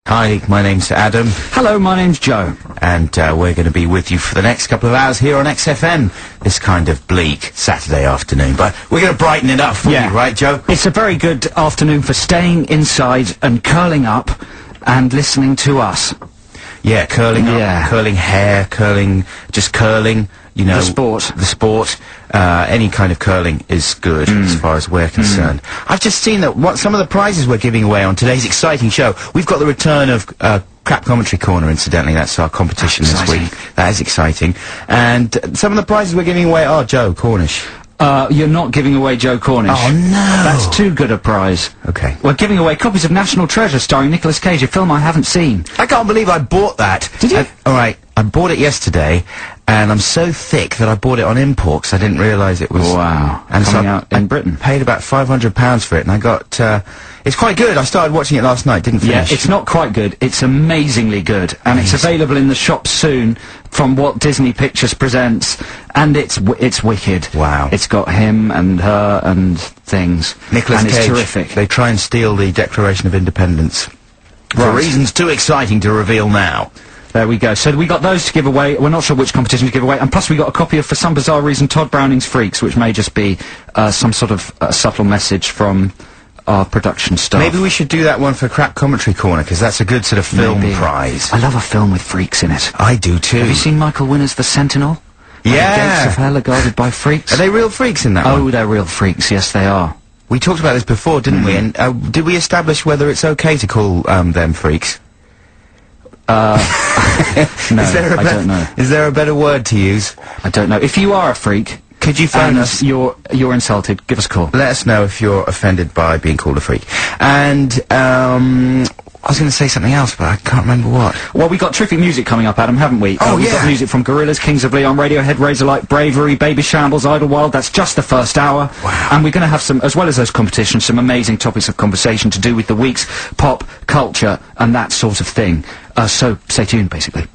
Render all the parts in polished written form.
Hi, my name's Adam. Hello, my name's Joe. And we're going to be with you for the next couple of hours here on XFM. This kind of bleak Saturday afternoon. But we're going to brighten it up for you, right, Joe? It's a very good afternoon for staying inside and curling up and listening to us. Yeah, curling up, curling hair, just curling, you know. The sport. Any kind of curling is good as far as we're concerned. I've just seen that some of the prizes we're giving away on today's exciting show. We've got the return of Crap Commentary Corner, incidentally. That's our competition this week. That is exciting. And some of the prizes we're giving away are Joe Cornish. You're not giving away Joe Cornish. Oh, no! That's too good a prize. Okay. We're giving away copies of National Treasure starring Nicolas Cage, a film I haven't seen. I can't believe I bought that. Did you? Alright, I bought it yesterday, and I'm so thick that I bought it on import, 'cause I didn't realise it was... Wow. And coming out in Britain. Paid about £500 for it, and I got, it's quite good. I started watching it last night, didn't finish. Yeah, it's not quite good. It's amazingly good. And it's available in the shops soon from Walt Disney Pictures Presents. And it's wicked. Wow. It's got him and her and things. Nicolas Cage. And it's terrific. They try and steal the Declaration of Independence. For reasons too exciting to reveal now. There we go. So we got those to give away. We're not sure which competition to give away. And plus we got a copy of, for some bizarre reason, Todd Browning's Freaks, which may just be some sort of subtle message from our production staff. Maybe we should do that one for Crap Commentary Corner, because that's a good sort of film prize. I love a film with freaks in it. I do too. Have you seen Michael Winner's The Sentinel? Yeah. The gates of hell are guarded by freaks. Are they real freaks in that one? Oh, they're real freaks. Yes, they are. We talked about this before, didn't we? And did we establish whether it's okay to call them freaks? No, I don't know. Is there a better word to use? I don't know. If you are a freak, could you phone us? You're insulted. Give us a call. Let us know if you're offended by being called a freak. And I was going to say something else, but I can't remember what. Well, we got terrific music coming up, Adam, haven't we? Oh, We've got music from Gorillaz, Kings of Leon, Radiohead, Razorlight, Bravery, Baby Shambles, Idlewild. That's just the first hour. Wow. And we're going to have some, as well as those competitions, some amazing topics of conversation to do with the week's pop culture and that sort of thing. So stay tuned, basically.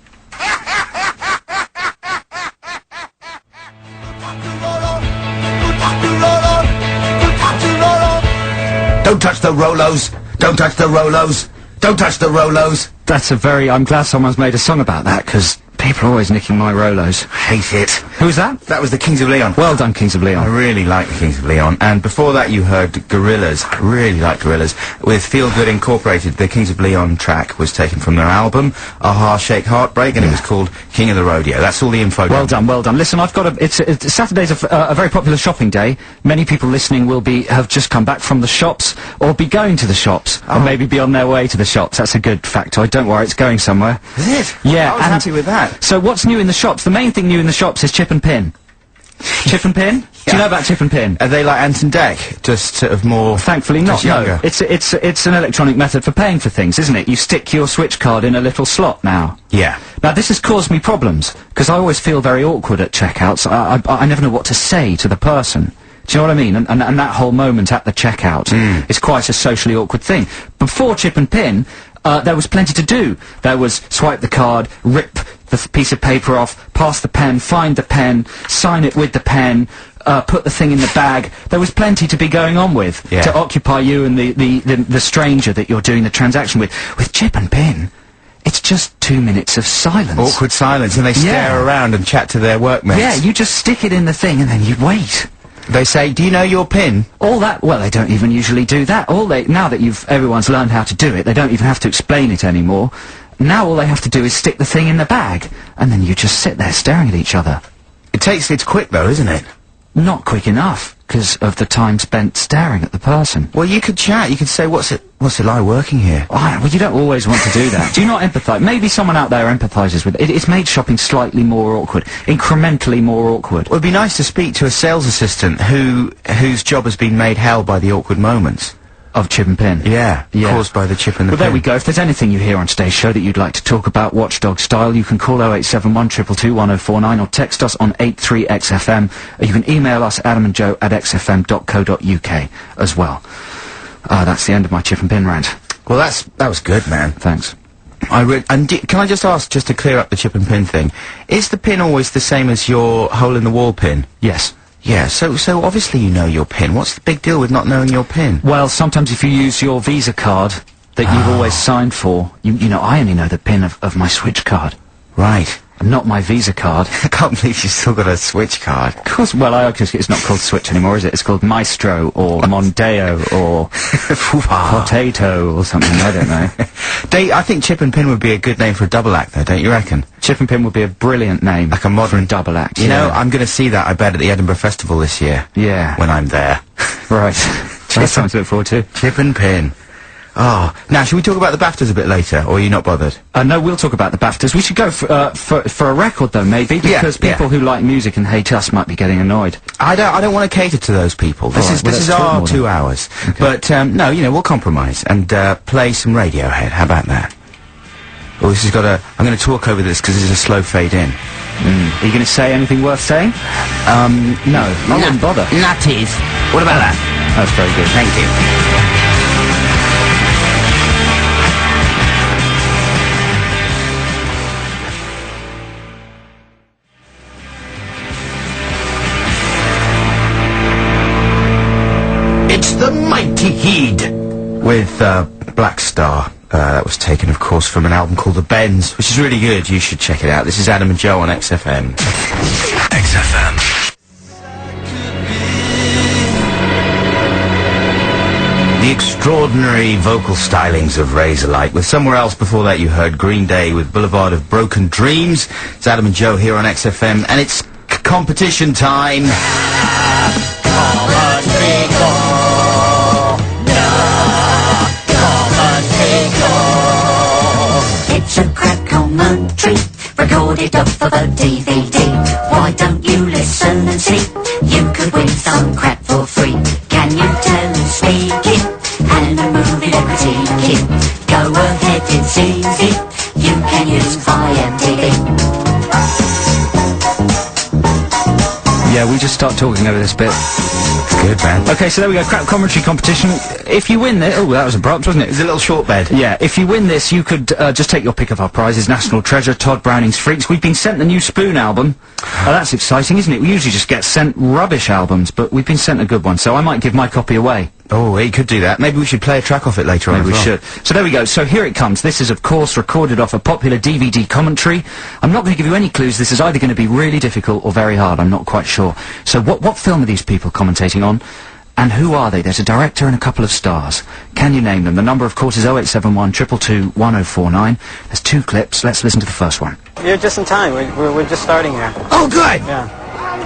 Don't touch the Rolos! Don't touch the Rolos! Don't touch the Rolos! That's a very... I'm glad someone's made a song about that, because people are always nicking my Rolos. Hate it. Who's that? That was the Kings of Leon. Well done, Kings of Leon. I really like the Kings of Leon. And before that you heard Gorillaz. I really like Gorillaz. With Feel Good Incorporated, the Kings of Leon track was taken from their album, Aha Shake Heartbreak, and it was called King of the Rodeo. That's all the info. Well done, well done. Listen, I've got Saturday's a very popular shopping day. Many people listening will have just come back from the shops, or be going to the shops, or maybe be on their way to the shops. That's a good factoid. Don't worry, it's going somewhere. Is it? Yeah. I was happy with that. So what's new in the shops? The main thing new in the shops is chip and pin. Chip and pin? Do you know about chip and pin? Are they like Ant and Dec? Just sort of more... Thankfully not, no. It's an electronic method for paying for things, isn't it? You stick your Switch card in a little slot now. Yeah. Now, this has caused me problems, because I always feel very awkward at checkouts. I never know what to say to the person. Do you know what I mean? And that whole moment at the checkout is quite a socially awkward thing. Before chip and pin, there was plenty to do. There was swipe the card, rip the piece of paper off, pass the pen, find the pen, sign it with the pen, put the thing in the bag. There was plenty to be going on with to occupy you and the stranger that you're doing the transaction with. With chip and pin, it's just 2 minutes of silence. Awkward silence, and they stare around and chat to their workmates. Yeah, you just stick it in the thing and then you wait. They say, do you know your PIN? All that, well, they don't even usually do that. Now that everyone's learned how to do it, they don't even have to explain it anymore. Now all they have to do is stick the thing in the bag, and then you just sit there staring at each other. It's quick though, isn't it? Not quick enough, because of the time spent staring at the person. Well, you could chat, you could say, what's it like working here? Well, you don't always want to do that. Do you not empathise? Maybe someone out there empathises with it. It's made shopping slightly more awkward, incrementally more awkward. Well, it'd be nice to speak to a sales assistant whose job has been made hell by the awkward moments. Of chip and pin? Yeah, caused by the chip and the pin. Well, there we go. If there's anything you hear on today's show that you'd like to talk about Watchdog style, you can call 0871 222 1049 or text us on 83XFM. You can email us, adamandjoe@xfm.co.uk as well. That's the end of my chip and pin rant. Well, that was good, man. Thanks. Can I just ask, just to clear up the chip and pin thing, is the pin always the same as your hole-in-the-wall pin? Yes. Yeah, so obviously you know your PIN. What's the big deal with not knowing your PIN? Well, sometimes if you use your Visa card, that you've always signed for. You know, I only know the pin of my Switch card. Right. Not my Visa card. I can't believe you've still got a Switch card. Of course, well, it's not called Switch anymore, is it? It's called Maestro, or Mondeo, or Potato, or something, I don't know. I think Chip and Pin would be a good name for a double act, though, don't you reckon? Chip and Pin would be a brilliant name. Like a modern double act. You know, I'm going to see that, I bet, at the Edinburgh Festival this year. Yeah. When I'm there. Right. That's something to look forward to. Chip and Pin. Oh, now, should we talk about the BAFTAs a bit later, or are you not bothered? No, we'll talk about the BAFTAs. We should go for a record, though, maybe, because people who like music and hate us might be getting annoyed. I don't want to cater to those people. This is our 2 hours. Okay. But, no, you know, we'll compromise and, play some Radiohead. How about that? Oh, this has got a... I'm going to talk over this because this is a slow fade in. Are you going to say anything worth saying? No. I wouldn't bother. Nutties. What about that? That's very good. Thank you. It's the Mighty Heed with Black Star. That was taken, of course, from an album called The Bends, which is really good. You should check it out. This is Adam and Joe on XFM. XFM. The extraordinary vocal stylings of Razorlight. With Somewhere Else before that, you heard Green Day with Boulevard of Broken Dreams. It's Adam and Joe here on XFM, and it's competition time. It's a crack commentary, recorded off of a DVD. Why don't you listen and see? You could win some crack for free. Can you tell who's speaking? And a movie equity kit. Go ahead, it's easy. You can use IMDb. Yeah, we just start talking over this bit. Good, man. Okay, so there we go, crap commentary competition. If you win this... Oh, that was abrupt, wasn't it? It's a little short bed. Yeah, if you win this, you could just take your pick of our prizes. National Treasure, Todd Browning's Freaks. We've been sent the new Spoon album. That's exciting, isn't it? We usually just get sent rubbish albums, but we've been sent a good one, so I might give my copy away. Oh, you could do that. Maybe we should play a track off it later on. Maybe we should. So there we go. So here it comes. This is, of course, recorded off a popular DVD commentary. I'm not going to give you any clues. This is either going to be really difficult or very hard. I'm not quite sure. So what film are these people commentating on? And who are they? There's a director and a couple of stars. Can you name them? The number, of course, is 0871 222 1049. There's 2 clips. Let's listen to the first one. You're just in time. We're just starting here. Oh, good. Yeah.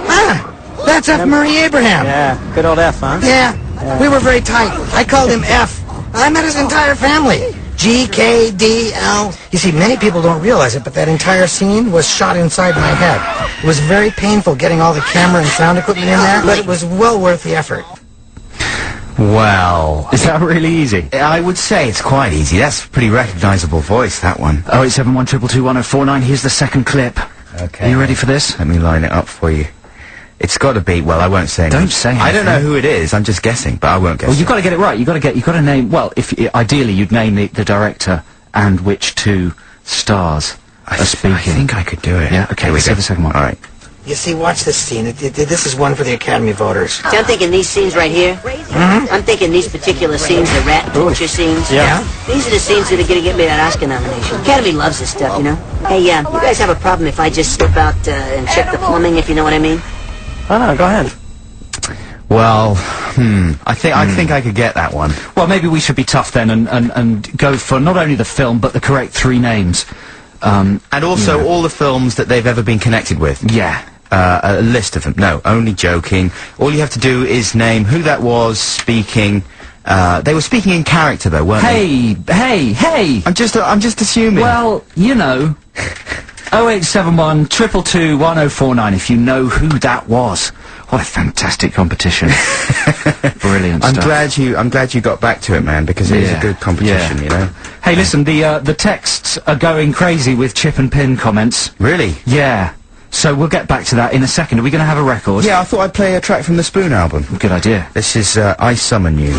Ah, that's F. Murray Abraham. Yeah. Good old F, huh? Yeah. We were very tight. I called him F. I met his entire family. G, K, D, L. You see, many people don't realize it, but that entire scene was shot inside my head. It was very painful getting all the camera and sound equipment in there, but it was well worth the effort. Well... Is that really easy? I would say it's quite easy. That's a pretty recognisable voice, that one. 0871 222 1049. Here's the second clip. Okay. Are you ready for this? Let me line it up for you. It's got to be... Well, I won't say anything. Don't say anything. I don't know who it is. I'm just guessing, but I won't guess. Well, you've got to get it right. You've got to name... Well, ideally, you'd name the director and which 2 stars are speaking. I think I could do it. Yeah, okay, let's have the second one. All right. You see, watch this scene. This is one for the Academy voters. See, I'm thinking these scenes right here. I'm thinking these particular scenes, the rat torture scenes. Yeah? These are the scenes that are going to get me that Oscar nomination. Academy loves this stuff, you know. Hey, you guys have a problem if I just slip out and check the plumbing, if you know what I mean? Oh, no, go ahead. Well, I think I could get that one. Well, maybe we should be tough then and go for not only the film, but the correct 3 names. And also all the films that they've ever been connected with. Yeah. A list of them. No, only joking. All you have to do is name who that was speaking. They were speaking in character, though, weren't they? Hey! I'm just assuming. Well, you know, 0871 222 1049. If you know who that was. What a fantastic competition! Brilliant stuff. I'm glad you got back to it, man, because it is a good competition, you know. Hey, listen, the texts are going crazy with Chip and Pin comments. Really? Yeah. So we'll get back to that in a second. Are we going to have a record? Yeah, I thought I'd play a track from the Spoon album. Good idea. This is, I Summon You.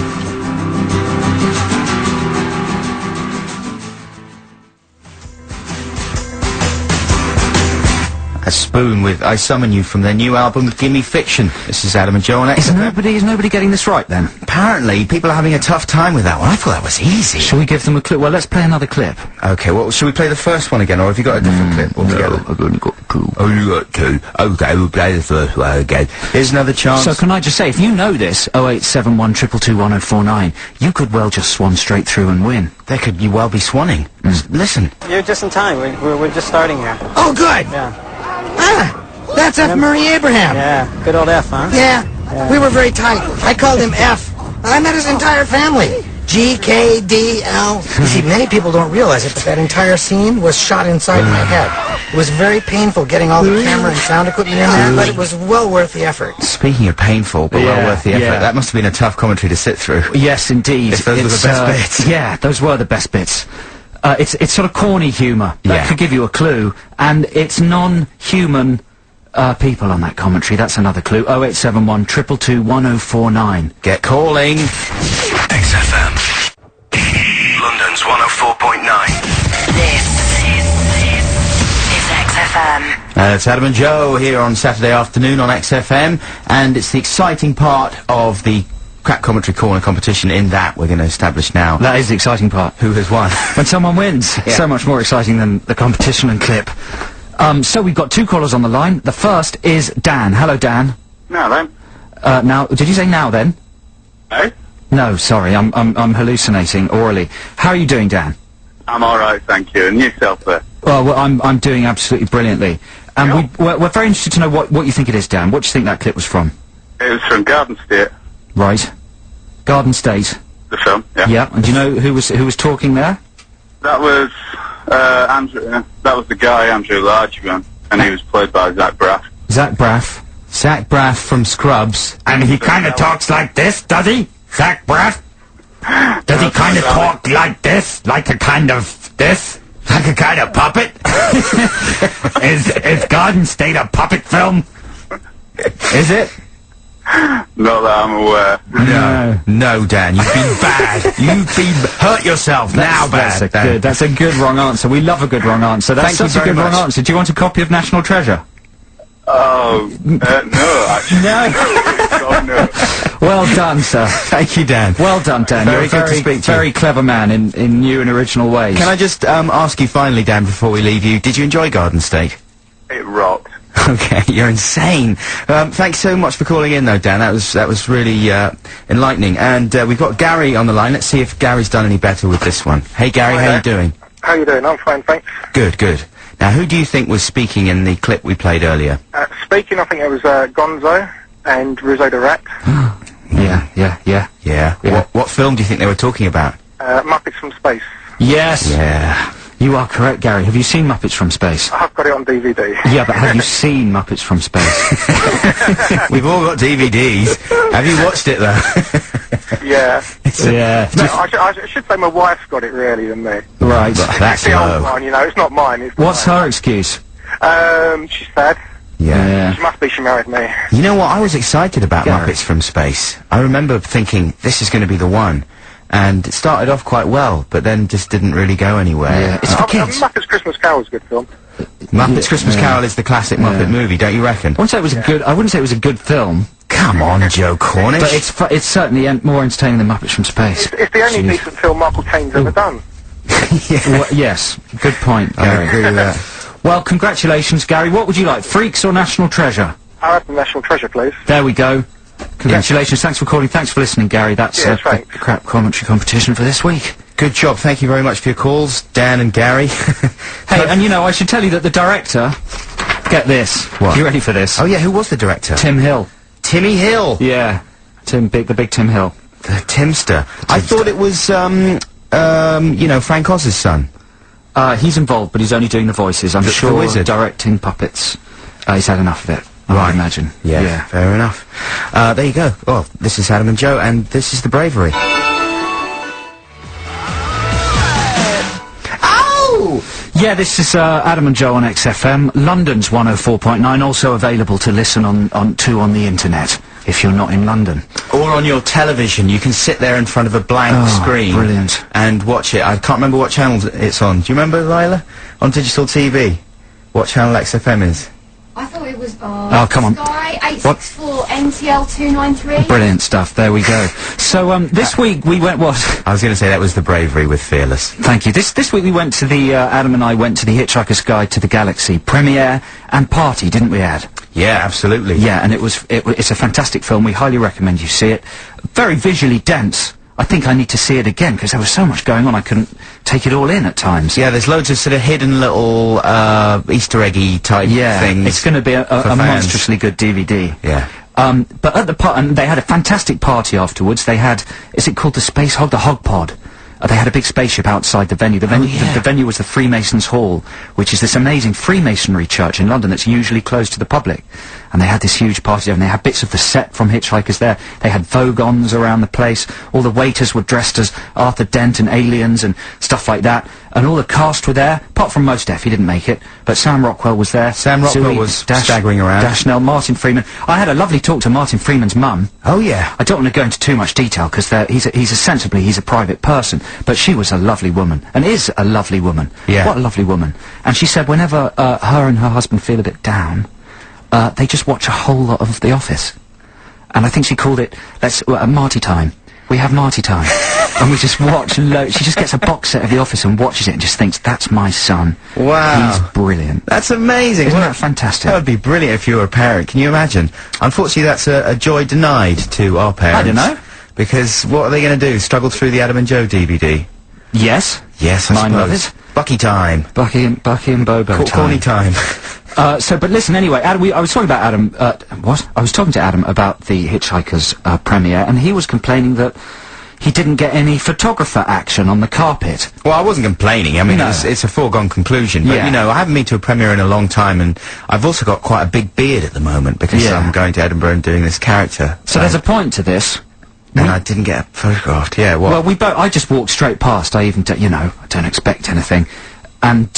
A Spoon with I Summon You from their new album, Gimme Fiction. This is Adam and Joe on XFM. Is nobody getting this right, then? Apparently, people are having a tough time with that one. I thought that was easy. Shall we give them a clip? Well, let's play another clip. Okay, well, shall we play the first one again, or have you got a different clip altogether? No, I've only got two. Only got two. Okay, we'll play the first one again. Here's another chance. So can I just say, if you know this, 0871 222 1049, you could well just swan straight through and win. There could you well be swanning. Listen. You're just in time. We're just starting here. Oh, good. Yeah. Ah, that's F. Murray Abraham. Yeah. Good old F, huh? Yeah, we were very tight. I called him F. I met his entire family. G, K, D, L. You see, many people don't realize it, but that entire scene was shot inside my head. It was very painful getting all the camera and sound equipment in there, but it was well worth the effort. Speaking of painful, but well worth the effort, that must have been a tough commentary to sit through. Yes, indeed. If those were the best bits. Yeah, those were the best bits. It's sort of corny humour. That could give you a clue. And it's non-human people on that commentary. That's another clue. 0871 222 1049. Get calling. XFM. London's 104.9. This is XFM. It's Adam and Joe here on Saturday afternoon on XFM, and it's the exciting part of the Crap Commentary Corner competition in that we're going to establish now. That is the exciting part. Who has won? When someone wins. Yeah. So much more exciting than the competition and clip. So we've got two callers on the line. The first is Dan. Hello, Dan. Now then. Now, did you say now then? No? No, sorry, I'm hallucinating orally. How are you doing, Dan? I'm alright, thank you. And yourself there? Well, I'm doing absolutely brilliantly. And we're very interested to know what you think it is, Dan. What do you think that clip was from? It was from Garden State. Right. Garden State. The film, yeah. Yeah, and do you know who was talking there? That was, Andrew, that was the guy, Andrew Largeman, and he was played by Zach Braff. Zach Braff. Zach Braff from Scrubs. And he kind of talks like this, does he? Zach Braff? Does he kind of talk like this? Like a kind of this? Like a kind of puppet? Is Garden State a puppet film? Is it? Not that I'm aware. No, Dan, you've been bad. You've been hurt yourself. That's a good wrong answer. We love a good wrong answer. That's such a good wrong answer. Do you want a copy of National Treasure? Oh, no, actually. No. God, no. Well done, sir. Thank you, Dan. Well done, Dan. Very You're a good to speak to you. very clever man in new and original ways. Can I just ask you finally, Dan, before we leave you, did you enjoy Garden State? It rocked. Okay, you're insane. Thanks so much for calling in, though, Dan. That was really enlightening. And we've got Gary on the line. Let's see if Gary's done any better with this one. Hey, Gary, how you doing? How you doing? I'm fine, thanks. Good, good. Now, who do you think was speaking in the clip we played earlier? Speaking, I think it was Gonzo and Rizzo the Rat. Yeah. What film do you think they were talking about? Muppets from Space. Yes. Yeah. You are correct, Gary. Have you seen Muppets from Space? I've got it on DVD. Yeah, but have you seen Muppets from Space? We've all got DVDs. Have you watched it, though? Yeah. Yeah. No, I should say my wife's got it really than me. Right. That's The old low. one, you know, it's not mine. It's What's her excuse? She's sad. Yeah. She must be, she married me. You know what? I was excited about Gary. Muppets from Space. I remember thinking, this is going to be the one. And it started off quite well, but then just didn't really go anywhere. Yeah. It's for kids. Muppets Christmas Carol is a good film. Muppets Christmas Carol is the classic Muppet movie, don't you reckon? I wouldn't say it was a good. I wouldn't say it was a good film, Come on, Joe Cornish. but it's certainly more entertaining than Muppets from Space. It's the only decent film Michael Caine's ever done. Well, yes, good point, I Gary. agree with that. Well, congratulations, Gary. What would you like, Freaks or National Treasure? I'll have the National Treasure, please. There we go. Congratulations. Thanks for calling. Thanks for listening, Gary. That's Yes, the thanks. crap commentary competition for this week. Good job. Thank you very much for your calls, Dan and Gary. Hey, and you know, I should tell you that the director. Get this. What? You ready for this? Oh, yeah, who was the director? Tim Hill. Timmy Hill. Yeah. The big Tim Hill. The Timster. I thought it was, you know, Frank Oz's son. He's involved, but he's only doing the voices. I'm The sure wizard. directing puppets. He's had enough of it. I would imagine. Yeah, fair enough. There you go. Well, this is Adam and Joe, and this is The Bravery. Oh! Yeah, this is Adam and Joe on XFM, London's 104.9, also available to listen on the internet, if you're not in London. Or on your television, you can sit there in front of a blank screen. Brilliant. And watch it. I can't remember what channel it's on. Do you remember, Lila? On digital TV? What channel XFM is? Oh, come on. Sky 864 NTL 293. Brilliant stuff. There we go. So, this week we went, what? I was going to say that was the bravery with Fearless. Thank you. This week we went to the, Adam and I went to the Hitchhiker's Guide to the Galaxy premiere and party, didn't we, Ad? Yeah, absolutely. Yeah, and it's a fantastic film. We highly recommend you see it. Very visually dense. I think I need to see it again, because there was so much going on I couldn't take it all in at times. Yeah, there's loads of sort of hidden little, Easter eggy type things. It's gonna be a monstrously good DVD. Yeah. But at the and they had a fantastic party afterwards. They had, is it called the Space Hog? The Hog Pod. They had a big spaceship outside the venue. The venue was the Freemasons' Hall, which is this amazing Freemasonry church in London that's usually closed to the public. And they had this huge party there, and they had bits of the set from Hitchhikers there. They had Vogons around the place. All the waiters were dressed as Arthur Dent and aliens and stuff like that. And all the cast were there, apart from Mos Def, he didn't make it. But Sam Rockwell was there. Sam Rockwell was staggering around. Dashnell, Martin Freeman. I had a lovely talk to Martin Freeman's mum. Oh, yeah. I don't want to go into too much detail, because he's a private person. But she was a lovely woman, and is a lovely woman. Yeah. What a lovely woman. And she said whenever her and her husband feel a bit down, they just watch a whole lot of The Office. And I think she called it, Marty time. We have Marty time. And we just watch she just gets a box set of The Office and watches it and just thinks, that's my son. Wow. He's brilliant. That's amazing. Isn't that fantastic? That would be brilliant if you were a parent. Can you imagine? Unfortunately, that's a joy denied to our parents. I don't know. Because what are they going to do? Struggle through the Adam and Joe DVD? Yes. Yes, I Mine suppose. love it. Bucky time. Bucky and Bobo time. Corny time. But listen, anyway, Adam, I was talking about Adam, I was talking to Adam about the Hitchhiker's premiere, and he was complaining that he didn't get any photographer action on the carpet. Well, I wasn't complaining. I mean, it's a foregone conclusion. But, you know, I haven't been to a premiere in a long time, and I've also got quite a big beard at the moment, because I'm going to Edinburgh and doing this character. So there's a point to this. And I didn't get photographed. Yeah, what? Well, I just walked straight past. I even, I don't expect anything. And,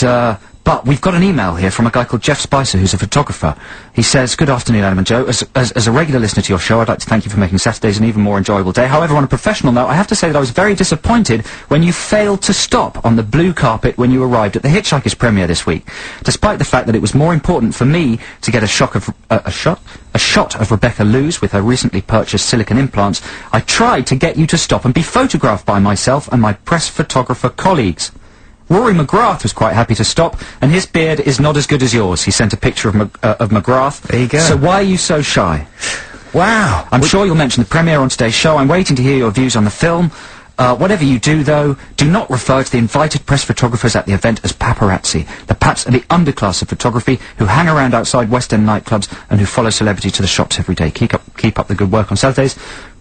but we've got an email here from a guy called Jeff Spicer, who's a photographer. He says, "Good afternoon, Adam and Joe. As a regular listener to your show, I'd like to thank you for making Saturdays an even more enjoyable day. However, on a professional note, I have to say that I was very disappointed when you failed to stop on the blue carpet when you arrived at the Hitchhiker's premiere this week. Despite the fact that it was more important for me to get a shot of Rebecca Lewis with her recently purchased silicone implants, I tried to get you to stop and be photographed by myself and my press photographer colleagues. Rory McGrath was quite happy to stop, and his beard is not as good as yours." He sent a picture of McGrath. There you go. So why are you so shy? Wow. I'm sure you'll mention the premiere on today's show. I'm waiting to hear your views on the film. Whatever you do, though, do not refer to the invited press photographers at the event as paparazzi. The paps are the underclass of photography who hang around outside West End nightclubs and who follow celebrity to the shops every day. Keep up the good work on Saturdays.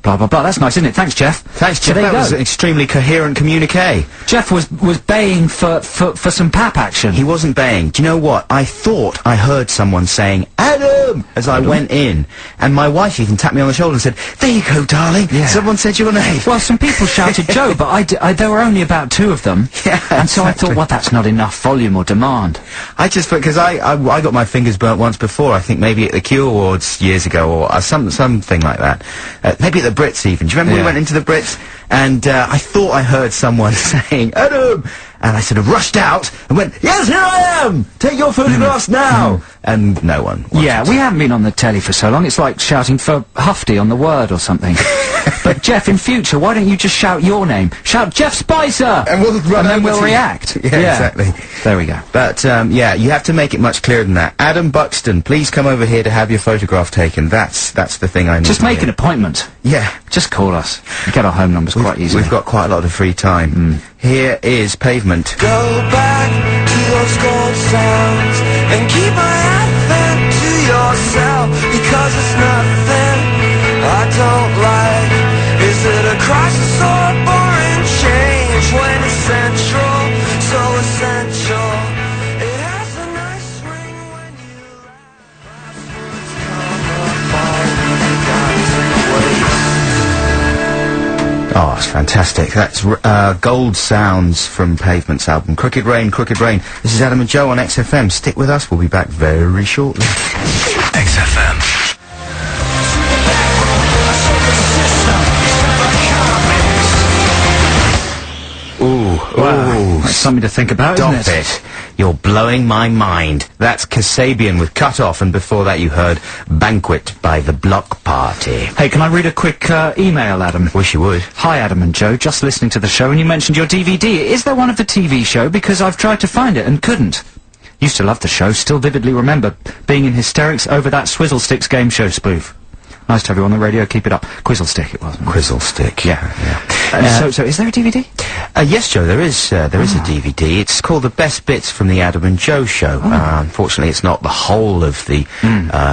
Blah, blah, blah. That's nice, isn't it? Thanks, Jeff. Thanks, Jeff. That was an extremely coherent communique. Jeff was baying for some pap action. He wasn't baying. Do you know what? I thought I heard someone saying, "Adam!" as I went in. And my wife even tapped me on the shoulder and said, "There you go, darling. Yeah. Someone said your name." Well, some people shouted Joe, but there were only about 2 of them. Yeah, and so I thought, well, that's not enough volume or demand. I just, because I got my fingers burnt once before, I think maybe at the Q Awards years ago, or something like that. Maybe at the Brits even. Do you remember we went into the Brits? And I thought I heard someone saying, "Adam!" And I sort of rushed out and went, "Yes, here I am! Take your photographs now!" And no one wanted Yeah, we haven't been on the telly for so long. It's like shouting for Hufty on the Word or something. But Jeff, in future, why don't you just shout your name? Shout Jeff Spicer! And we'll run and then over we'll to you. react. Yeah, exactly. There we go. But, yeah, you have to make it much clearer than that. Adam Buxton, please come over here to have your photograph taken. That's the thing I need. Just make an appointment. Yeah. Just call us. You get our home numbers quite easily. We've got quite a lot of free time. Here is Pavement. Go back to those gold sounds and keep my advent to yourself, because it's nothing I don't like. Is it a crisis or a boring change when it's central, so essential? It has a nice ring when you Oh, it's fantastic. That's Gold Sounds from Pavement's album, Crooked Rain, Crooked Rain. This is Adam and Joe on XFM. Stick with us. We'll be back very shortly. XFM. Ooh, wow. That's something to think about, isn't it? Stop it. You're blowing my mind. That's Kasabian with Cut Off, and before that you heard Banquet by The Block Party. Hey, can I read a quick email, Adam? Wish you would. Hi, Adam and Joe. Just listening to the show, and you mentioned your DVD. Is there one of the TV show? Because I've tried to find it and couldn't. Used to love the show. Still vividly remember being in hysterics over that Swizzle Sticks game show spoof. Nice to have you on the radio. Keep it up. Quizzlestick, it was. Quizzlestick. Yeah. So is there a DVD? Yes, Joe, there is a DVD. It's called The Best Bits from the Adam and Joe Show. Unfortunately, it's not the whole of the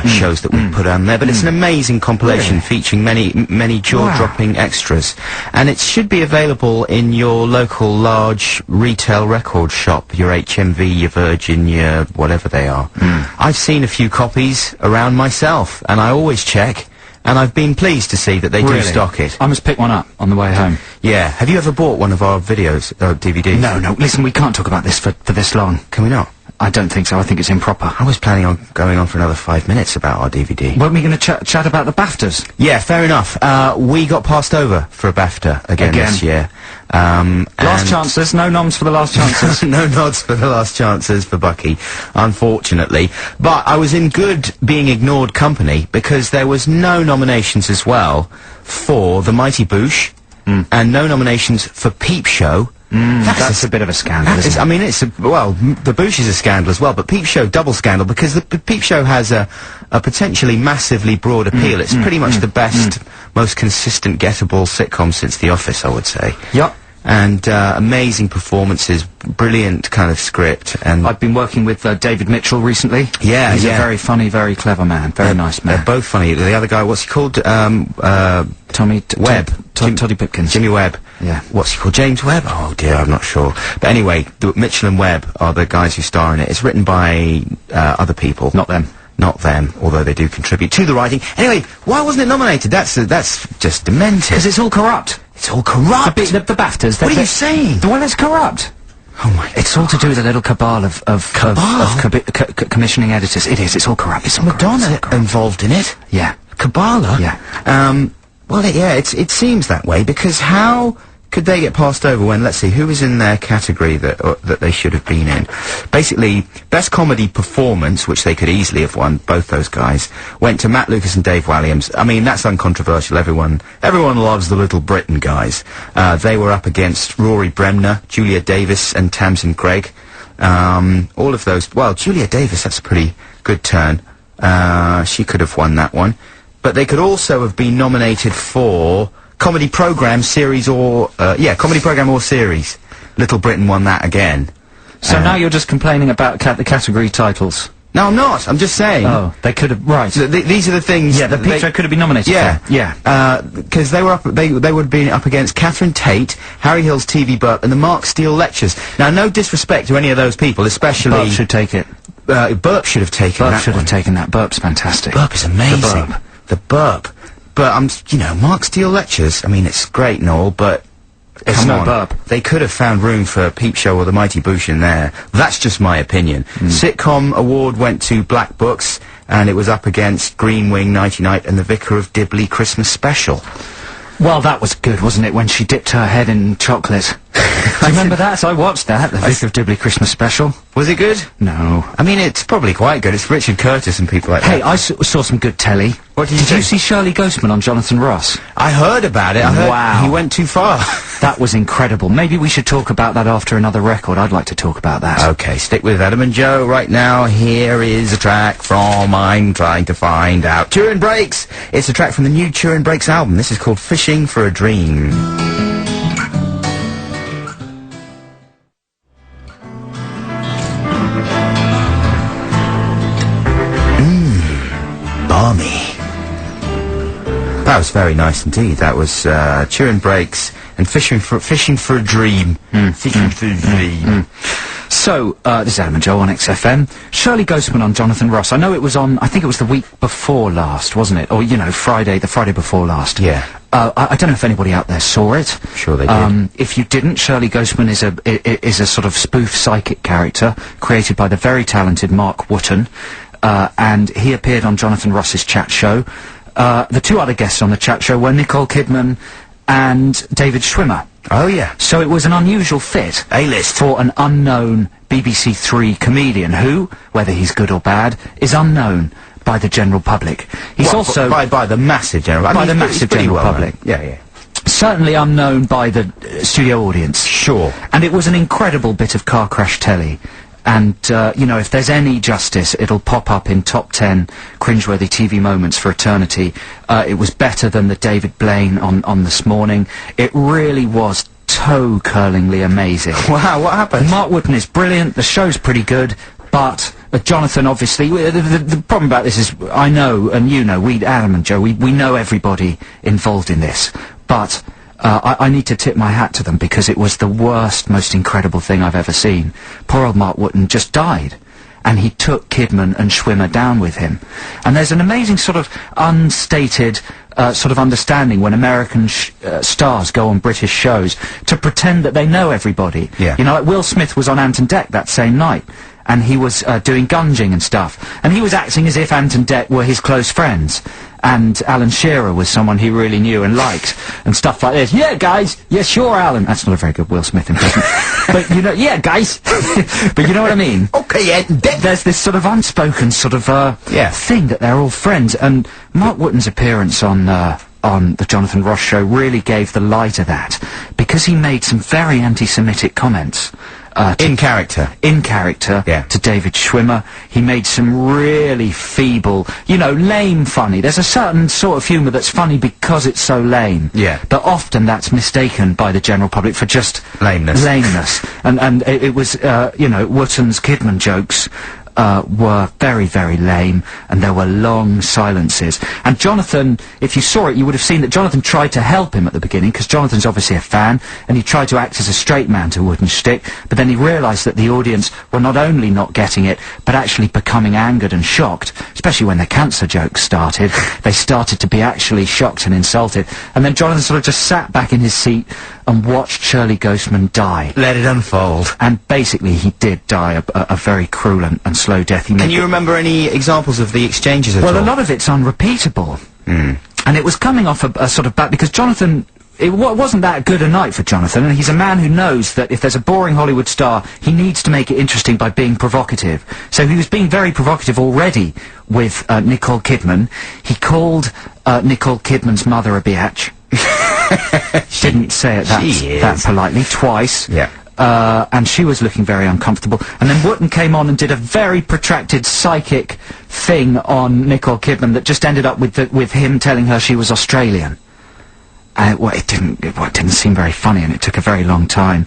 shows that we put on there, but it's an amazing compilation featuring many jaw-dropping extras. And it should be available in your local large retail record shop, your HMV, your Virgin, your whatever they are. I've seen a few copies around myself, and I always check. And I've been pleased to see that they do stock it. I must pick one up on the way home. Yeah. Have you ever bought one of our videos, DVDs? No. Listen, we can't talk about this for this long. Can we not? I don't think so. I think it's improper. I was planning on going on for another 5 minutes about our DVD. Weren't we going to chat about the BAFTAs? Yeah, fair enough. We got passed over for a BAFTA again. This year. Last chances, no noms for the last chances. No nods for the last chances for Bucky, unfortunately. But I was in good being ignored company, because there was no nominations as well for The Mighty Boosh, and no nominations for Peep Show. That's a bit of a scandal, isn't it? I mean, the Boosh is a scandal as well, but Peep Show, double scandal, because the Peep Show has a potentially massively broad appeal. It's pretty much the best, most consistent, gettable sitcom since The Office, I would say. Yep. And amazing performances, brilliant kind of script, and I've been working with David Mitchell recently. Yeah, he's a very funny, very clever man, very nice man. They're both funny. The other guy, what's he called? Tommy Webb. Toddy Pipkins. Jimmy Webb. Yeah. What's he called? James Webb? Oh dear, I'm not sure. But anyway, Mitchell and Webb are the guys who star in it. It's written by other people. Not them. Not them, although they do contribute to the writing. Anyway, why wasn't it nominated? That's just demented. Because it's all corrupt. It's all corrupt. The BAFTAs. What are you saying? Well, it's corrupt. Oh my God. It's all to do with a little cabal of commissioning editors. It is. It's all corrupt. Is Madonna involved in it? Yeah. Kabbalah? Yeah. Well, it seems that way, because how could they get passed over when, let's see, who was in their category that they should have been in? Basically, Best Comedy Performance, which they could easily have won, both those guys, went to Matt Lucas and Dave Walliams. I mean, that's uncontroversial. Everyone loves the Little Britain guys. They were up against Rory Bremner, Julia Davis, and Tamsin Gregg. All of those. Well, Julia Davis, that's a pretty good turn. She could have won that one. But they could also have been nominated for Comedy Programme Series or Comedy Programme or Series. Little Britain won that again. So now you're just complaining about the category titles? No, I'm not. I'm just saying. Oh, they could have. Right. These are the things. Yeah, the Peep Show could have been nominated. Yeah, for. Yeah. Because they were up. They would have been up against Catherine Tate, Harry Hill's TV Burp, and the Mark Steele Lectures. Now, no disrespect to any of those people, especially. Burp should take it. Burp should have taken that. Burp should have taken that. Burp's fantastic. Burp is amazing. The Burp. But Mark Steele Lectures, I mean, it's great and all, but it's no Burp. They could have found room for Peep Show or The Mighty Boosh in there. That's just my opinion. Sitcom award went to Black Books, and it was up against Green Wing, Nighty Night, and The Vicar of Dibley Christmas Special. Well, that was good, wasn't it, when she dipped her head in chocolate? Do you remember that? I watched that, The Vicar of Dibley Christmas Special. Was it good? No. I mean, it's probably quite good. It's Richard Curtis and people like that. Hey, I saw some good telly. What did you Did you see Shirley Ghostman on Jonathan Ross? I heard about it. I heard wow. He went too far. That was incredible. Maybe we should talk about that after another record. I'd like to talk about that. Okay, stick with Adam and Joe right now. Here is a track from I'm Trying to Find Out. Turin Breaks. It's a track from the new Turin Breaks album. This is called Fishing for a Dream. Balmy. That was very nice indeed. That was Turin Breaks and Fishing for a Dream. Fishing for a Dream. So, this is Adam and Joe on XFM. Shirley Ghostman on Jonathan Ross. I know it was on, I think it was the week before last, wasn't it? Or, the Friday before last. Yeah. I don't know if anybody out there saw it. Sure they did. If you didn't, Shirley Ghostman is a sort of spoof psychic character created by the very talented Mark Wotton. And he appeared on Jonathan Ross's chat show. The two other guests on the chat show were Nicole Kidman and David Schwimmer. Oh, yeah. So it was an unusual fit. A-list. For an unknown BBC Three comedian who, whether he's good or bad, is unknown by the general public. He's also... By the massive general... by the massive general public. Yeah. Certainly unknown by the studio audience. Sure. And it was an incredible bit of car crash telly. And, you know, if there's any justice, it'll pop up in top 10 cringeworthy TV moments for eternity. It was better than the David Blaine on This Morning. It really was toe-curlingly amazing. Wow, what happened? Mark Wootton is brilliant, the show's pretty good, but Jonathan, obviously, the problem about this is, I know, and you know, Adam and Joe, we know everybody involved in this, but I need to tip my hat to them because it was the worst, most incredible thing I've ever seen. Poor old Mark Wootton just died, and he took Kidman and Schwimmer down with him. And there's an amazing sort of unstated sort of understanding when American stars go on British shows to pretend that they know everybody. Yeah. You know, like Will Smith was on Ant and Dec that same night, and he was doing gunging and stuff, and he was acting as if Ant and Dec were his close friends. And Alan Shearer was someone he really knew and liked, and stuff like this. Yeah, guys! Yeah, sure, Alan! That's not a very good Will Smith impression. But, you know, yeah, guys! But you know what I mean? Okay, yeah, there's this sort of unspoken sort of, thing that they're all friends, and Mark Wootton's appearance on the Jonathan Ross show really gave the lie to that, because he made some very anti-Semitic comments. In character, yeah. To David Schwimmer. He made some really feeble, you know, lame funny. There's a certain sort of humour that's funny because it's so lame. Yeah. But often that's mistaken by the general public for just lameness. And it was, you know, Wootton's Kidman jokes were very, very lame, and there were long silences. And Jonathan, if you saw it, you would have seen that Jonathan tried to help him at the beginning, because Jonathan's obviously a fan, and he tried to act as a straight man to Wootton's shtick, but then he realised that the audience were not only not getting it, but actually becoming angered and shocked, especially when the cancer jokes started. They started to be actually shocked and insulted, and then Jonathan sort of just sat back in his seat and watched Shirley Ghostman die. Let it unfold. And basically he did die a very cruel and slow death. Can you remember any examples of the exchanges at all? Well, a lot of it's unrepeatable. And it was coming off a sort of because Jonathan... It wasn't that good a night for Jonathan, and he's a man who knows that if there's a boring Hollywood star, he needs to make it interesting by being provocative. So he was being very provocative already with Nicole Kidman. He called Nicole Kidman's mother a biatch. Didn't say it that politely, twice. Yeah. And she was looking very uncomfortable. And then Wootton came on and did a very protracted psychic thing on Nicole Kidman that just ended up with him telling her she was Australian. Well, it didn't seem very funny, and it took a very long time.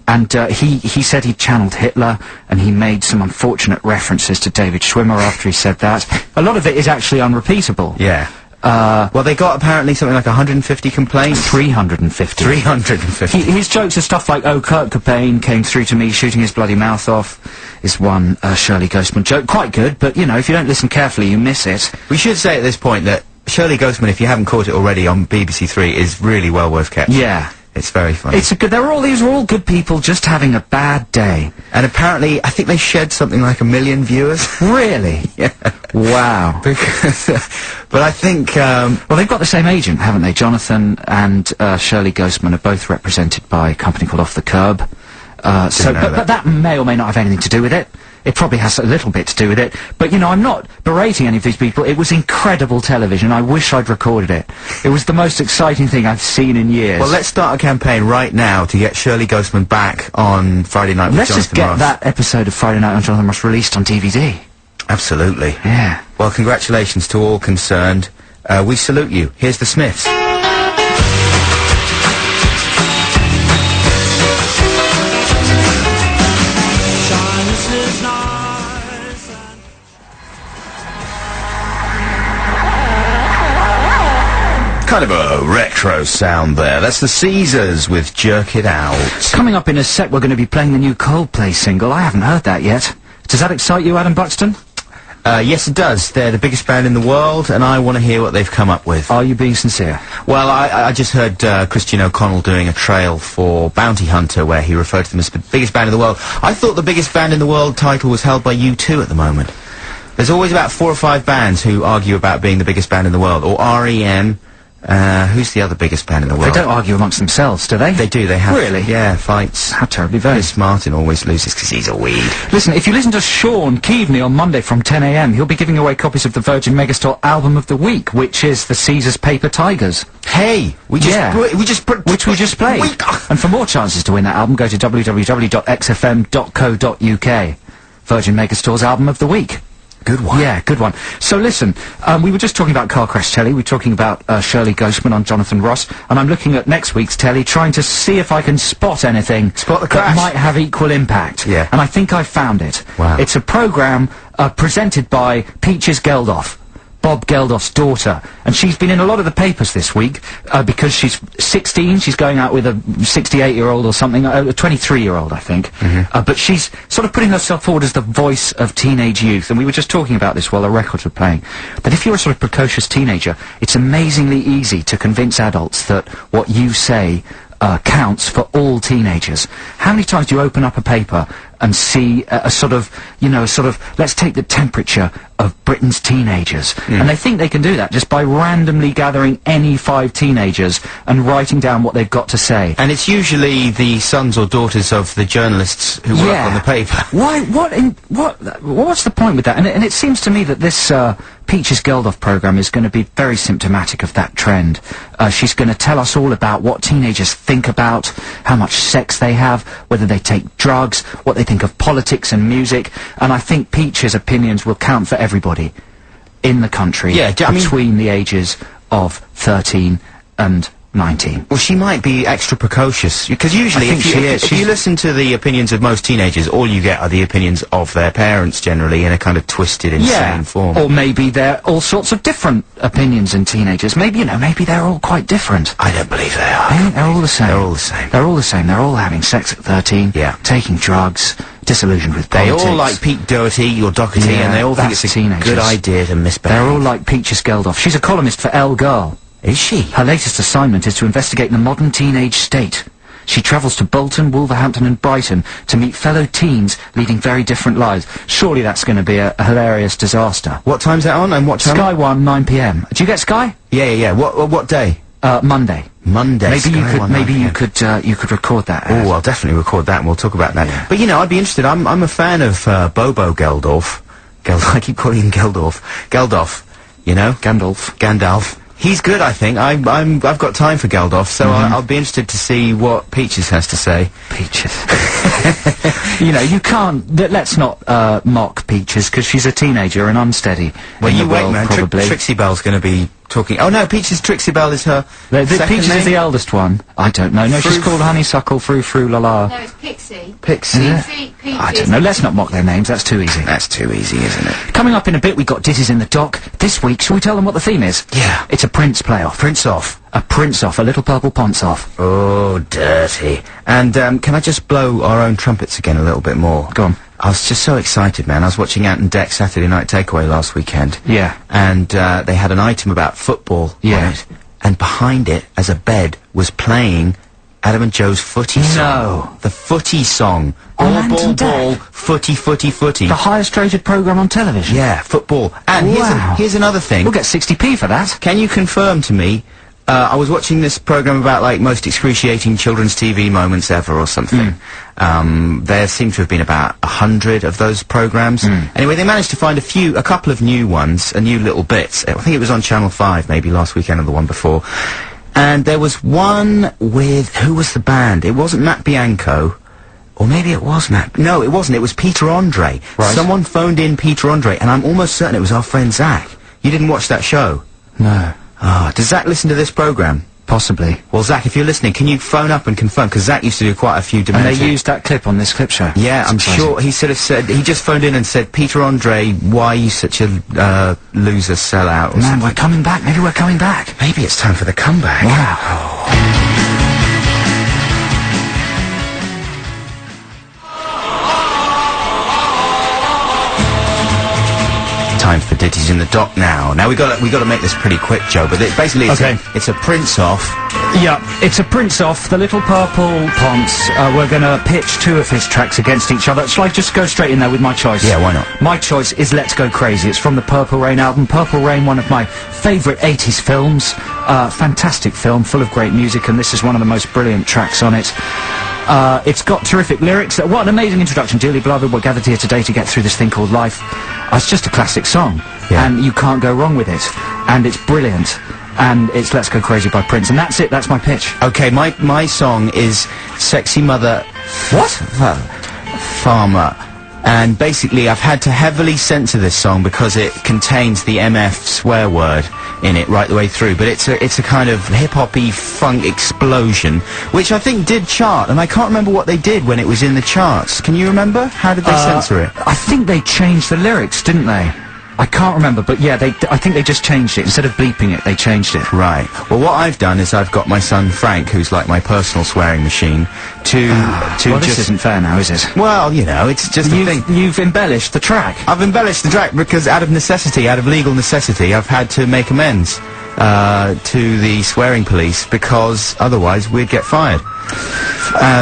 And he said he channeled Hitler, and he made some unfortunate references to David Schwimmer after he said that. A lot of it is actually unrepeatable. Yeah. Well, they got apparently something like 150 complaints. 350. 350. His jokes are stuff like, oh, Kurt Cobain came through to me shooting his bloody mouth off, is one Shirley Ghostman joke. Quite good, but, you know, if you don't listen carefully, you miss it. We should say at this point that Shirley Ghostman, if you haven't caught it already on BBC Three, is really well worth catching. Yeah. It's very funny. It's a good. These were all good people just having a bad day. And apparently, I think they shed something like 1 million viewers. Really? Yeah. Wow. Because, but I think, well, they've got the same agent, haven't they? Jonathan and Shirley Ghostman are both represented by a company called Off the Curb. But that may or may not have anything to do with it. It probably has a little bit to do with it. But, you know, I'm not berating any of these people. It was incredible television. I wish I'd recorded it. It was the most exciting thing I've seen in years. Well, let's start a campaign right now to get Shirley Ghostman back on Friday Night with Jonathan Ross. Let's just get that episode of Friday Night with Jonathan Ross released on DVD. Absolutely. Yeah. Well, congratulations to all concerned. We salute you. Here's the Smiths. Kind of a retro sound there. That's the Caesars with Jerk It Out. Coming up in a sec, we're going to be playing the new Coldplay single. I haven't heard that yet. Does that excite you, Adam Buxton? Yes, it does. They're the biggest band in the world, and I want to hear what they've come up with. Are you being sincere? Well, I just heard Christian O'Connell doing a trail for Bounty Hunter, where he referred to them as the biggest band in the world. I thought the biggest band in the world title was held by U2 at the moment. There's always about 4 or 5 bands who argue about being the biggest band in the world, or R.E.M., Who's the other biggest band in the world? They don't argue amongst themselves, do they? They do, they have... Really? Yeah, fights. How terribly vain. Chris Martin always loses because he's a weed. Listen, if you listen to Sean Keaveney on Monday from 10 a.m, he'll be giving away copies of the Virgin Megastore Album of the Week, which is the Caesar's Paper Tigers. Hey! Which we just played. And for more chances to win that album, go to www.xfm.co.uk. Virgin Megastore's Album of the Week. Good one. Yeah, good one. So listen, we were just talking about car crash telly, we were talking about Shirley Ghostman on Jonathan Ross, and I'm looking at next week's telly, trying to see if I can spot anything that might have equal impact. Yeah. And I think I found it. Wow. It's a programme presented by Peaches Geldof, Bob Geldof's daughter, and she's been in a lot of the papers this week because she's 16, she's going out with a 68-year-old or something, a 23-year-old, I think, but she's sort of putting herself forward as the voice of teenage youth, and we were just talking about this while the records were playing, that if you're a sort of precocious teenager, it's amazingly easy to convince adults that what you say counts for all teenagers. How many times do you open up a paper and see a sort of, let's take the temperature of Britain's teenagers. And they think they can do that just by randomly gathering any 5 teenagers and writing down what they've got to say. And it's usually the sons or daughters of the journalists who work on the paper. What's the point with that? And it seems to me that this, Peaches Geldof programme is going to be very symptomatic of that trend. She's going to tell us all about what teenagers think about, how much sex they have, whether they take drugs, what they think of politics and music, and I think Peach's opinions will count for everybody in the country between the ages of 13 and 19. Well, she might be extra precocious, because usually if you listen to the opinions of most teenagers, all you get are the opinions of their parents, generally, in a kind of twisted, insane form. Or maybe they're all sorts of different opinions in teenagers. Maybe, maybe they're all quite different. I don't believe they are. They're all the same. They're all the same. They're all the same. They're all having sex at 13, taking drugs, disillusioned with politics. They all like Pete Doherty or Doherty, and they all think it's a good idea to misbehave. They're all like Peaches Geldof. She's a columnist for Elle Girl. Is she? Her latest assignment is to investigate the modern teenage state. She travels to Bolton, Wolverhampton and Brighton to meet fellow teens leading very different lives. Surely that's going to be a hilarious disaster. What time's that on and what time? Sky 1, 9 p.m. Do you get Sky? Yeah. What day? Monday. Monday. Maybe you could record that. Oh, I'll definitely record that and we'll talk about that. Yeah. But I'd be interested. I'm a fan of Bobo Geldof. I keep calling him Geldof. Geldof. Gandalf. He's good, I think. I've got time for Geldof, so I'll be interested to see what Peaches has to say. Peaches. You can't... let's not mock Peaches, because she's a teenager and unsteady. Well, you wait, man. Trixie Bell's going to be talking... Oh, no, Trixie Bell is her Peaches is the eldest one. I don't know. No, she's called Honeysuckle, Frou, La La. No, it's Pixie. Pixie. Peaches. I don't know. Let's not mock their names. That's too easy. That's too easy, isn't it? Coming up in a bit, we've got Ditties in the Dock. This week, shall we tell them what the theme is? Yeah. It's a Prince playoff. Prince off. A Prince off. A little purple ponce off. Oh, dirty. And, can I just blow our own trumpets again a little bit more? Go on. I was just so excited, man. I was watching Ant and Dec's Saturday Night Takeaway last weekend. Yeah. And, they had an item about football on it. And behind it, as a bed, was playing Adam and Joe's footy song. No. The footy song. Ball, footy. The highest rated programme on television. Yeah, football. And here's another thing. We'll get 60p for that. Can you confirm to me, I was watching this programme about, most excruciating children's TV moments ever or something. There seem to have been about 100 of those programmes. Anyway, they managed to find a couple of new ones, new little bits. I think it was on Channel 5 maybe last weekend or the one before. And there was one with, who was the band? It wasn't Matt Bianco. Or maybe it was Matt. No, it wasn't. It was Peter Andre. Right. Someone phoned in Peter Andre, and I'm almost certain it was our friend Zach. You didn't watch that show? No. Does Zach listen to this programme? Possibly. Well, Zach, if you're listening, can you phone up and confirm? Because Zach used to do quite a few demented... And they used that clip on this clip show. Yeah, I'm sure he sort of said... He just phoned in and said, Peter Andre, why are you such a loser sellout? Man, we're coming back. Maybe we're coming back. Maybe it's time for the comeback. Wow. Time for Ditties in the Dock now. Now we got to make this pretty quick, Joe. But basically, it's a Prince off. Yeah, it's a Prince off, the Little Purple Ponce. We're gonna pitch two of his tracks against each other. Shall I just go straight in there with my choice? Yeah, why not? My choice is Let's Go Crazy. It's from the Purple Rain album. Purple Rain, one of my favourite 80s films. Fantastic film, full of great music, and this is one of the most brilliant tracks on it. It's got terrific lyrics. What an amazing introduction. Dearly beloved, we're gathered here today to get through this thing called life. It's just a classic song, and you can't go wrong with it. And it's brilliant. And it's Let's Go Crazy by Prince, and that's it, that's my pitch. Okay, my song is Sexy Mother... What? Farmer. And basically, I've had to heavily censor this song because it contains the MF swear word in it right the way through. But it's a kind of hip-hop-y funk explosion, which I think did chart, and I can't remember what they did when it was in the charts. Can you remember? How did they censor it? I think they changed the lyrics, didn't they? I can't remember, but yeah, I think they just changed it. Instead of bleeping it, they changed it. Right. Well, what I've done is I've got my son Frank, who's like my personal swearing machine, well, this isn't fair now, is it? Well, you know, it's just a thing. You've embellished the track. I've embellished the track because out of necessity, out of legal necessity, I've had to make amends to the swearing police because otherwise we'd get fired.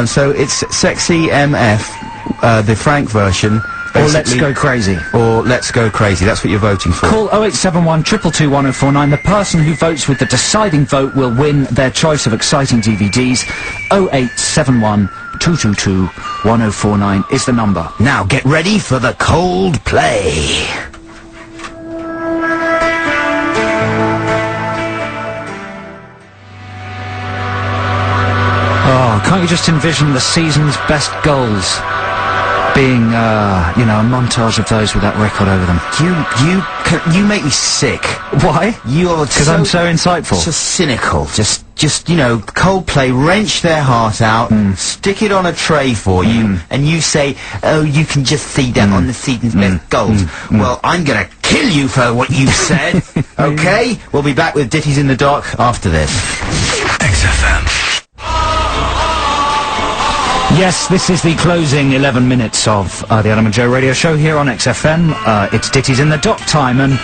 So it's Sexy MF, the Frank version. Or Let's Go Crazy. Or Let's Go Crazy. That's what you're voting for. Call 0871 222 1049. The person who votes with the deciding vote will win their choice of exciting DVDs. 0871 222 1049 is the number. Now get ready for the Coldplay. Oh, can't you just envision the season's best goals being, you know, a montage of those with that record over them? You make me sick. Why? You're because I'm so insightful. Just cynical. Just you know, Coldplay wrench their heart out, stick it on a tray for you, and you say, oh, you can just see that on the season's best goals. Well, I'm gonna kill you for what you said. Okay? We'll be back with Ditties in the Dock after this. XFM. Yes, this is the closing 11 minutes of the Adam and Joe radio show here on XFM. It's Ditties in the Dock time, and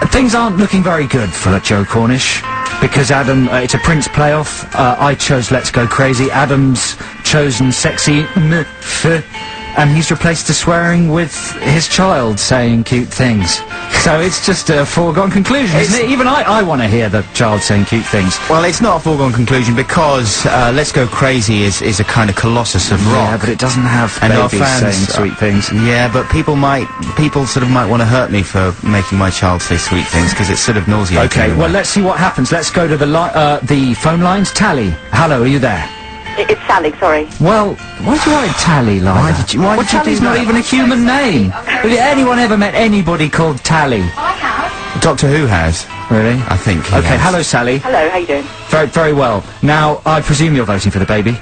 things aren't looking very good for Joe Cornish, because Adam, it's a Prince playoff. I chose Let's Go Crazy. Adam's chosen Sexy MF, and he's replaced the swearing with his child saying cute things. So it's just a foregone conclusion, isn't it? Even I want to hear the child saying cute things. Well, it's not a foregone conclusion because Let's Go Crazy is a kind of colossus of rock. Yeah, but it doesn't have babies saying sweet things. Yeah, but people sort of might want to hurt me for making my child say sweet things because it's sort of nauseating. Okay, well, let's see what happens. Let's go to the phone lines. Tally, hello, are you there? It's Sally, sorry. Well, why do you write Tally like that? Why did Tally's not even a human name. Have anyone ever met anybody called Tally? I have. Doctor Who has. Really? I think he Okay, has. hello, Sally. Hello, how you doing? Very, very well. Now, I presume you're voting for the baby?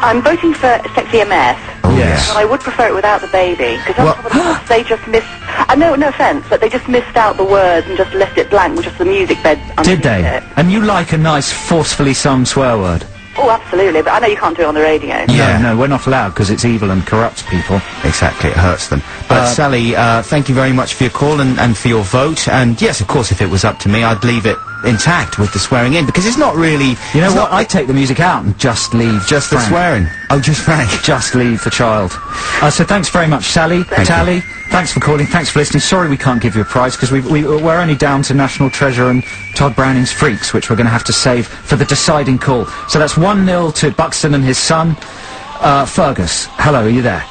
I'm voting for Sexy MF. Oh, yes. But I would prefer it without the baby, because they just missed... no offence, but they just missed out the words and just left it blank with just the music bed underneath Did they? it. And you like a nice, forcefully sung swear word? Oh, absolutely, but I know you can't do it on the radio. Yeah. No, we're not allowed, because it's evil and corrupts people. Exactly, it hurts them. But Sally, thank you very much for your call and for your vote. And yes, of course, if it was up to me, I'd leave it intact with the swearing in, because it's not really... You know what? I'd take the music out and just leave Just Frank. the swearing. Oh, just Frank. Just leave the child. So thanks very much, Sally. Tally, thanks for calling, thanks for listening. Sorry we can't give you a prize, because we're only down to National Treasure and Todd Browning's Freaks, which we're going to have to save for the deciding call. So that's 1-0 to Buxton and his son. Fergus, hello, are you there?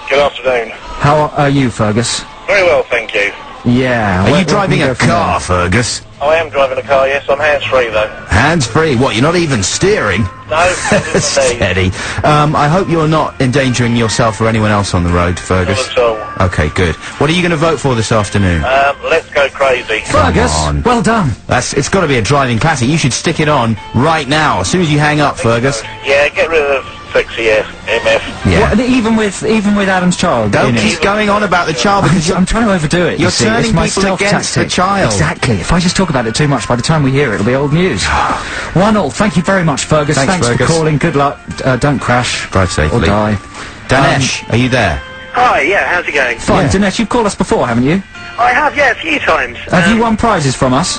Good afternoon. How are you, Fergus? Very well, thank you. Yeah. Are you driving a car, Fergus? I am driving a car, yes. I'm hands-free, though. Hands-free? What, you're not even steering? No, Steady. I hope you're not endangering yourself or anyone else on the road, Fergus. Not at all. Okay, good. What are you going to vote for this afternoon? Let's Go Crazy. Fergus, well done. It's got to be a driving classic. You should stick it on right now, as soon as you hang up, Fergus. Yeah, get rid of Sexy MF. Yeah. What, even with Adam's child? Don't keep going on about the child, because I'm trying to overdo it. You're see. turning It's my people stealth against tactic. the child. Exactly. If I just talk about it too much, by the time we hear it, it'll be old news. 1-0. Thank you very much, Fergus. Thanks, for Fergus. calling. Good luck. Don't crash. Drive safely. Or die. Danesh, are you there? Hi, yeah, how's it going? Fine. Dinesh, you've called us before, haven't you? I have, yeah, a few times. Have you won prizes from us?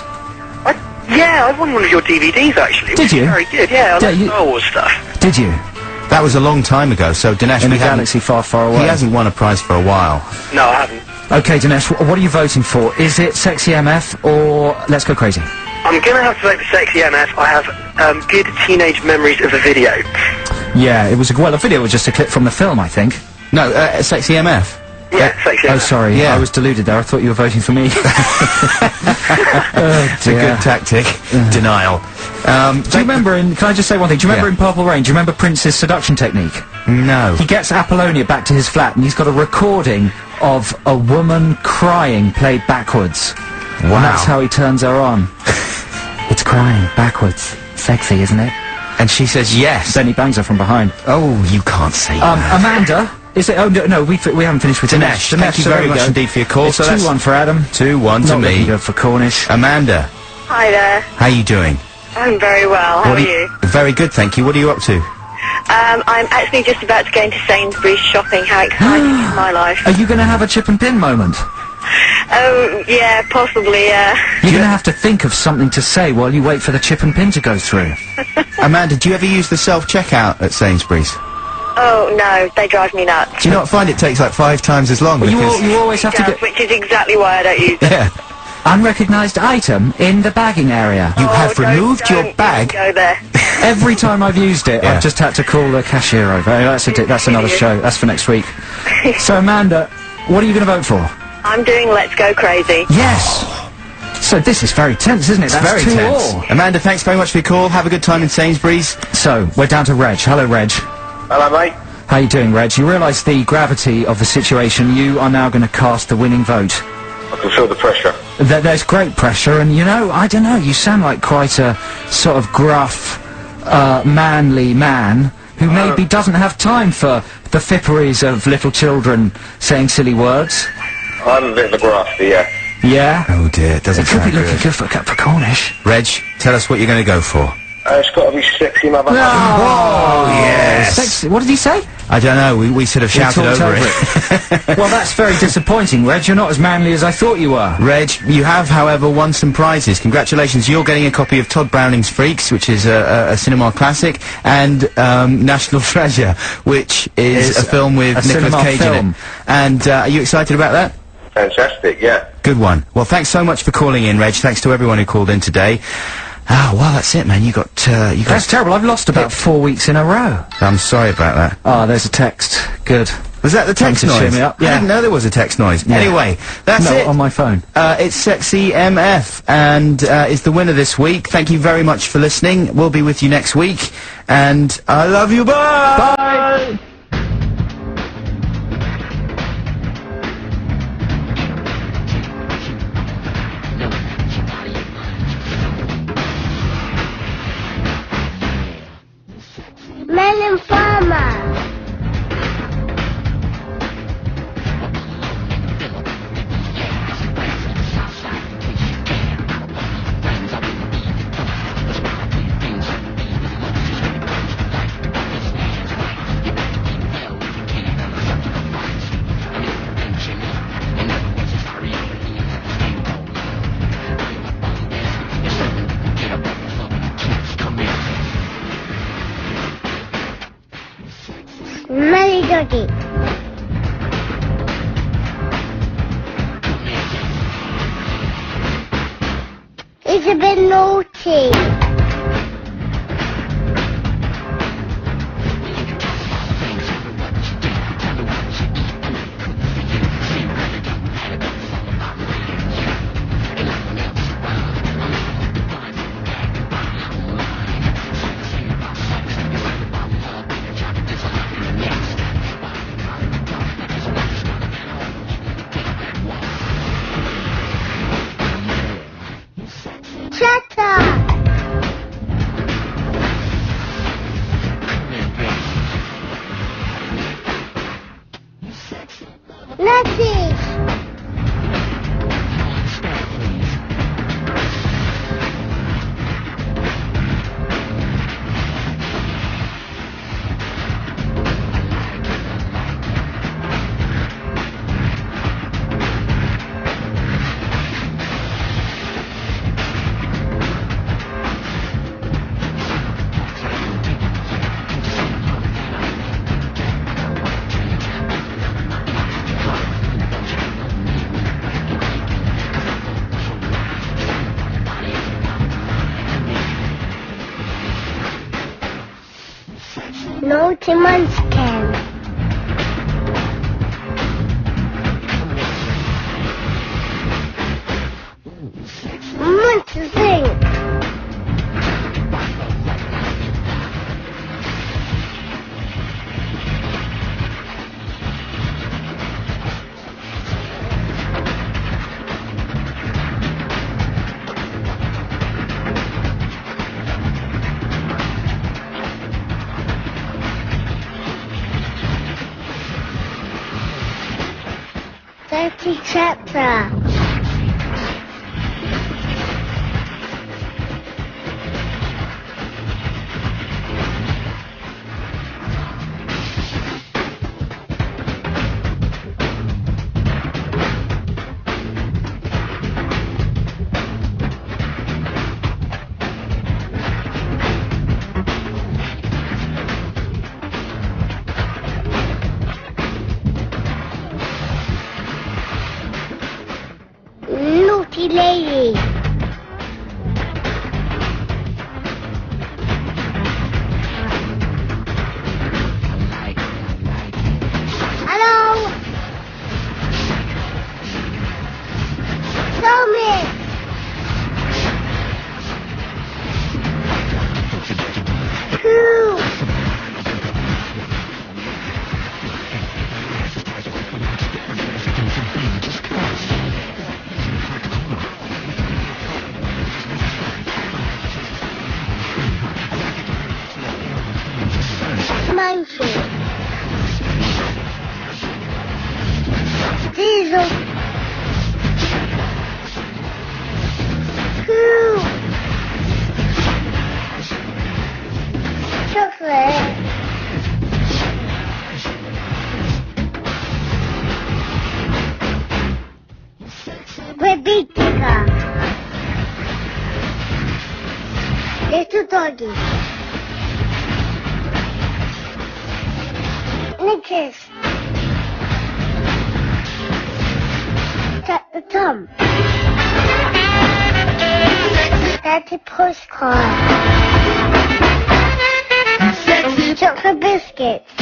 What? Yeah, I won one of your DVDs actually. Did you? Very good. Yeah, I like you- Star Wars stuff. Did you? That was a long time ago, so Dinesh, In we a haven't- galaxy far, far away. he hasn't won a prize for a while. No, I haven't. Okay, Dinesh, what are you voting for? Is it Sexy MF or Let's Go Crazy? I'm gonna have to vote for Sexy MF. I have good teenage memories of the video. Yeah, it was a video was just a clip from the film, I think. No, Sexy MF. Yeah, Sexy Oh, MF. sorry, Yeah. I was deluded there. I thought you were voting for me. It's a good tactic. Denial. Do you remember can I just say one thing? Do you remember in Purple Rain, do you remember Prince's seduction technique? No. He gets Apollonia back to his flat and he's got a recording of a woman crying played backwards. Wow. And that's how he turns her on. It's crying backwards. Sexy, isn't it? And she says yes. Then he bangs her from behind. Oh, you can't say that. Amanda, is it? Oh, no, we haven't finished with Dinesh, thank you so very there we much go. indeed for your call. It's So that's 2-1 for Adam. 2-1 to Not me. looking good for Cornish. Amanda, Hi there. how you doing? I'm very well. How What are you? Very good, thank you. What are you up to? I'm actually just about to go into Sainsbury's shopping. How exciting is my life? Are you going to have a chip and pin moment? Oh, yeah, possibly, yeah. You're going to have to think of something to say while you wait for the chip and pin to go through. Amanda, do you ever use the self-checkout at Sainsbury's? Oh, no, they drive me nuts. Do you not find it takes like 5 times as long? Well, because you always have to It get... does, which is exactly why I don't use it. Yeah. Unrecognised item in the bagging area. You have removed your Don't bag. go there. Every time I've used it, Yeah. I've just had to call the cashier over. That's another show. That's for next week. So, Amanda, what are you going to vote for? I'm doing Let's Go Crazy. Yes! So this is very tense, isn't it? It's That's very tense. 2-2. Amanda, thanks very much for your call. Have a good time in Sainsbury's. So, we're down to Reg. Hello, Reg. Hello, mate. How you doing, Reg? You realise the gravity of the situation. You are now going to cast the winning vote. I can feel the pressure. There's great pressure, and you know, I don't know, you sound like quite a sort of gruff, manly man who maybe doesn't have time for the fipperies of little children saying silly words. I'm a bit of a grafter, yeah. Yeah? Oh dear, it doesn't It could be sound looking good. good for Cornish. Reg, tell us what you're going to go for. It's got to be Sexy Mother. Oh, yes. Sexy. What did he say? I don't know, we sort of shouted talked over over it. Well, that's very disappointing, Reg. You're not as manly as I thought you were. Reg, you have, however, won some prizes. Congratulations. You're getting a copy of Todd Browning's Freaks, which is a cinema classic, and National Treasure, which is a film with a Nicolas cinema Cage in film. it. And are you excited about that? Fantastic, yeah. Good one. Well, thanks so much for calling in, Reg. Thanks to everyone who called in today. Oh, well, that's it, man. You got... That's terrible. I've lost about 4 weeks in a row. I'm sorry about that. Oh, there's a text. Good. Was that the text Time to cheer noise? me up. I Yeah. didn't know there was a text noise. Yeah. Anyway, that's No, it. on my phone. It's Sexy MF, and is the winner this week. Thank you very much for listening. We'll be with you next week, and I love you. Bye! Bye! Melon Farmer. Smelly doggy. It's a bit naughty. Shut up! Letty! Dirty Munchkin. Monster Sing. Dirty Chapter. Naughty Lady. Hello? Tommy! Who? Monkey. Diesel. Who? Chocolate. Baby Tika. Little doggy. Nicholas. Got the thumb. Daddy postcard. Chocolate biscuits.